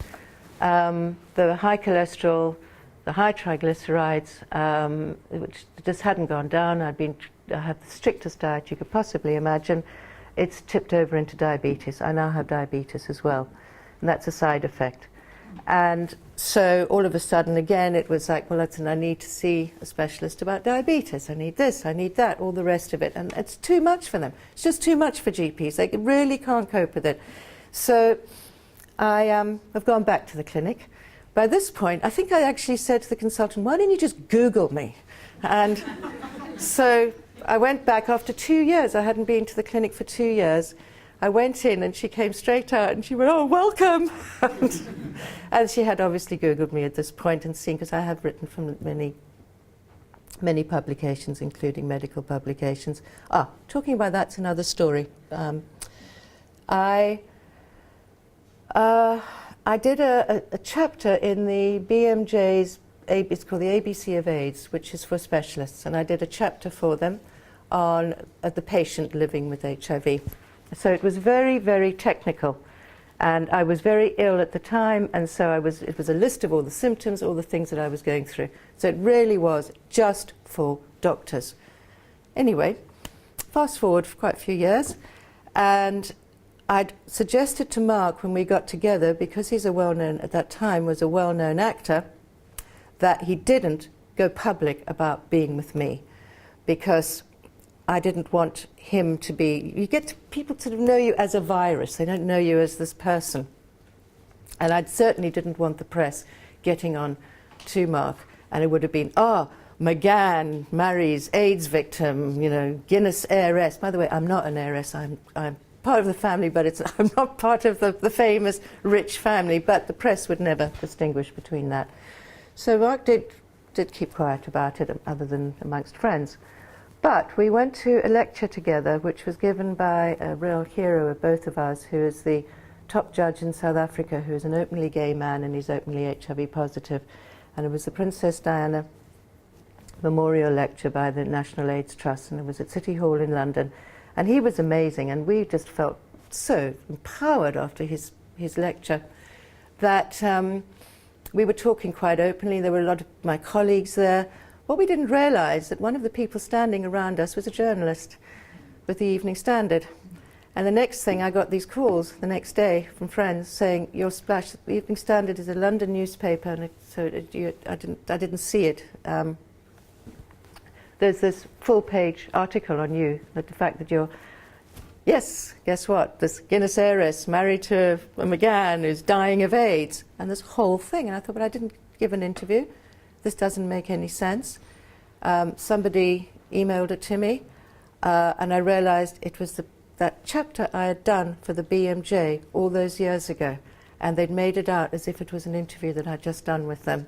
the high cholesterol, the high triglycerides, which just hadn't gone down. I had the strictest diet you could possibly imagine. It's tipped over into diabetes. I now have diabetes as well, and that's a side effect. And so all of a sudden, again, it was like, well, I need to see a specialist about diabetes. I need this, I need that, all the rest of it. And it's too much for them. It's just too much for GPs. They really can't cope with it. So I have gone back to the clinic. By this point, I think I actually said to the consultant, why don't you just Google me? And so I went back after 2 years. I hadn't been to the clinic for 2 years. I went in and she came straight out and she went, oh, welcome. And she had obviously Googled me at this point and seen, because I have written from many publications, including medical publications. Talking about that's another story. I did a chapter in the BMJ's, it's called the ABC of AIDS, which is for specialists, and I did a chapter for them on the patient living with HIV. So it was very, very technical, and I was very ill at the time, and so it was a list of all the symptoms, all the things that I was going through. So it really was just for doctors. Anyway, fast forward for quite a few years, and I'd suggested to Mark when we got together, because he's a well-known, at that time, was a well-known actor, that he didn't go public about being with me, because I didn't want him to be, you get people to know you as a virus, they don't know you as this person. And I certainly didn't want the press getting on to Mark, and it would have been, McGann marries AIDS victim, you know, Guinness heiress. By the way, I'm not an heiress, I'm part of the family, but I'm not part of the famous rich family, but the press would never distinguish between that. So Mark did keep quiet about it, other than amongst friends. But we went to a lecture together, which was given by a real hero of both of us, who is the top judge in South Africa, who is an openly gay man and he's openly HIV positive. And it was the Princess Diana Memorial Lecture by the National AIDS Trust, and it was at City Hall in London. And he was amazing, and we just felt so empowered after his lecture that we were talking quite openly. There were a lot of my colleagues there. What we didn't realise, that one of the people standing around us was a journalist with the Evening Standard. And the next thing, I got these calls the next day from friends saying, "Your splash, the Evening Standard is a London newspaper," and I didn't see it. There's this full-page article on you, that the fact that you're, yes, guess what? This Guinness heiress married to a McGann who's dying of AIDS, and this whole thing. And I thought, but I didn't give an interview. This doesn't make any sense. Somebody emailed it to me, and I realised it was that chapter I had done for the BMJ all those years ago, and they'd made it out as if it was an interview that I'd just done with them.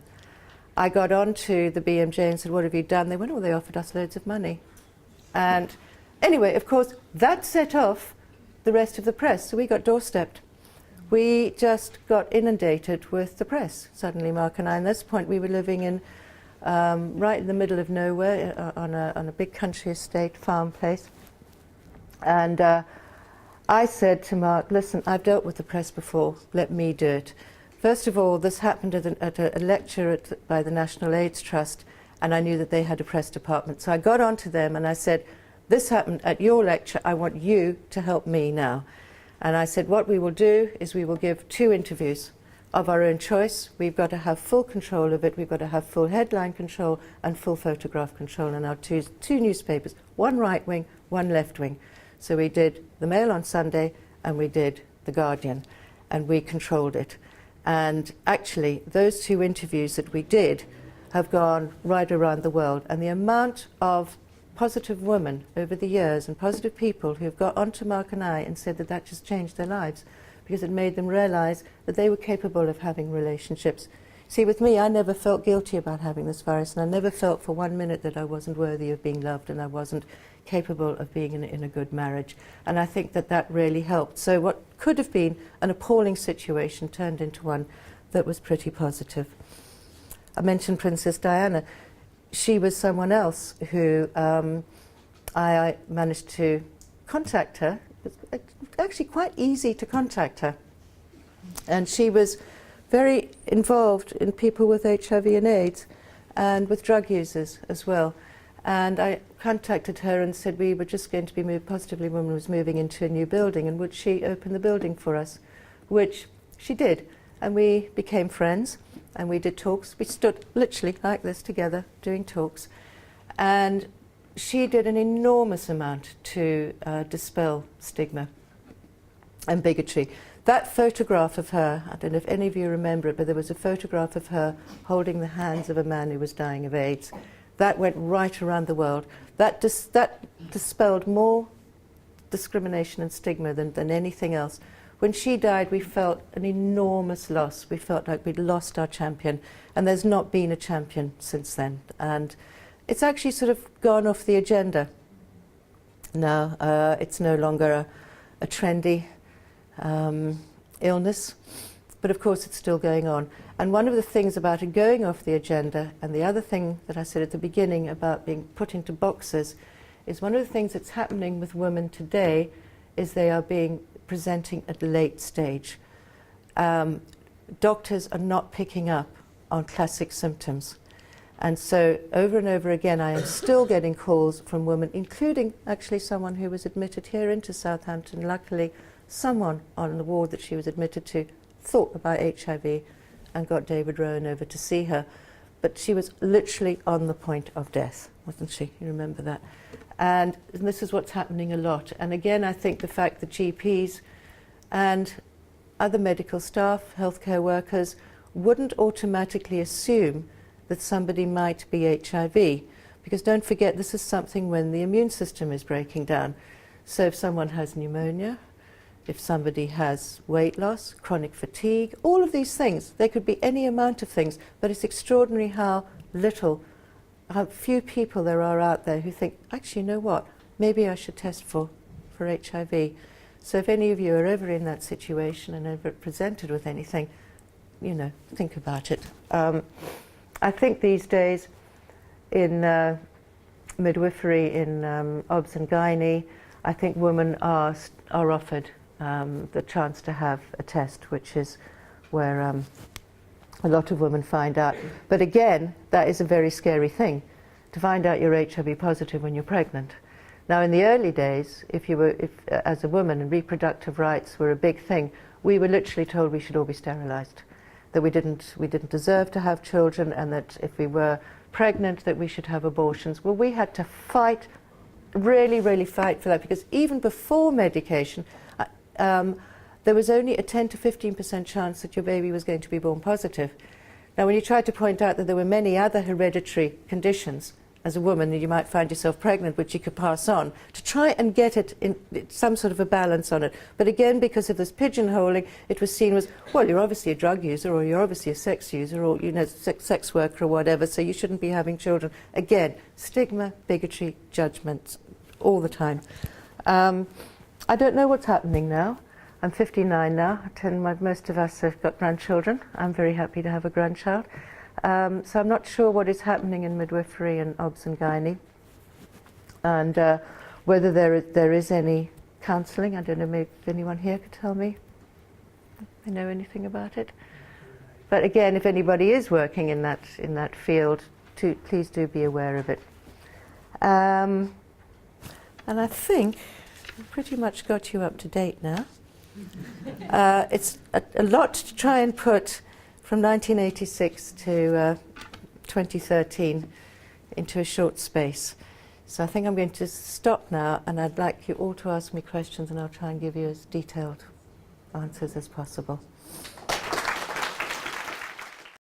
I got on to the BMJ and said, "What have you done?" They went, "Oh, they offered us loads of money." And anyway, of course, that set off the rest of the press, so we got doorstepped. We just got inundated with the press, suddenly, Mark and I. And at this point, we were living in right in the middle of nowhere, on a big country estate farm place. And I said to Mark, "Listen, I've dealt with the press before, let me do it." First of all, this happened at a lecture by the National AIDS Trust, and I knew that they had a press department. So I got on to them and I said, "This happened at your lecture, I want you to help me now." And I said, what we will do is we will give 2 interviews of our own choice. We've got to have full control of it. We've got to have full headline control and full photograph control in our two newspapers, one right wing, one left wing. So we did the Mail on Sunday and we did the Guardian, and we controlled it. And actually, those 2 interviews that we did have gone right around the world. And the amount of positive women over the years and positive people who have got onto Mark and I and said that that just changed their lives, because it made them realise that they were capable of having relationships. See, with me, I never felt guilty about having this virus, and I never felt for 1 minute that I wasn't worthy of being loved and I wasn't capable of being in a good marriage. And I think that that really helped. So what could have been an appalling situation turned into one that was pretty positive. I mentioned Princess Diana. She was someone else who I managed to contact her. It was actually quite easy to contact her. And she was very involved in people with HIV and AIDS and with drug users as well. And I contacted her and said we were just going to be moved, positively woman was moving into a new building, and would she open the building for us, which she did. And we became friends and we did talks. We stood literally like this together doing talks. And she did an enormous amount to dispel stigma and bigotry. That photograph of her, I don't know if any of you remember it, but there was a photograph of her holding the hands of a man who was dying of AIDS. That went right around the world. That dispelled more discrimination and stigma than anything else. When she died, we felt an enormous loss. We felt like we'd lost our champion, and there's not been a champion since then. And it's actually sort of gone off the agenda now. It's no longer a trendy illness, but of course it's still going on. And one of the things about it going off the agenda, and the other thing that I said at the beginning about being put into boxes, is one of the things that's happening with women today is they are being presenting at late stage. Doctors are not picking up on classic symptoms. And so over and over again I am still getting calls from women, including actually someone who was admitted here into Southampton, luckily someone on the ward that she was admitted to thought about HIV and got David Rowan over to see her. But she was literally on the point of death, wasn't she? You remember that? And this is what's happening a lot. And again, I think the fact that GPs and other medical staff, healthcare workers, wouldn't automatically assume that somebody might be HIV. Because don't forget, this is something when the immune system is breaking down. So if someone has pneumonia, if somebody has weight loss, chronic fatigue, all of these things, there could be any amount of things, but it's extraordinary how few people there are out there who think, actually, you know what, maybe I should test for HIV. So if any of you are ever in that situation and ever presented with anything, you know, think about it. I think these days in midwifery, in obs and gynae, I think women are offered the chance to have a test, which is where a lot of women find out. But again, that is a very scary thing, to find out you're HIV positive when you're pregnant. Now, in the early days, as a woman, and reproductive rights were a big thing, we were literally told we should all be sterilised, that we didn't deserve to have children, and that if we were pregnant, that we should have abortions. Well, we had to fight, really, really fight for that, because even before medication, there was only a 10 to 15% chance that your baby was going to be born positive. Now, when you tried to point out that there were many other hereditary conditions as a woman that you might find yourself pregnant, which you could pass on, to try and get it in some sort of a balance on it. But again, because of this pigeonholing, it was seen as, well, you're obviously a drug user, or you're obviously a sex user, or, you know, sex worker or whatever, so you shouldn't be having children. Again, stigma, bigotry, judgments, all the time. I don't know what's happening now. I'm 59 now. Most of us have got grandchildren. I'm very happy to have a grandchild. So I'm not sure what is happening in midwifery and obs and gynae, and whether there is any counselling. I don't know, maybe anyone here could tell me. I know anything about it. But again, if anybody is working in that field, please do be aware of it. And I think I've pretty much got you up to date now. It's a lot to try and put from 1986 to 2013 into a short space. So I think I'm going to stop now, and I'd like you all to ask me questions, and I'll try and give you as detailed answers as possible.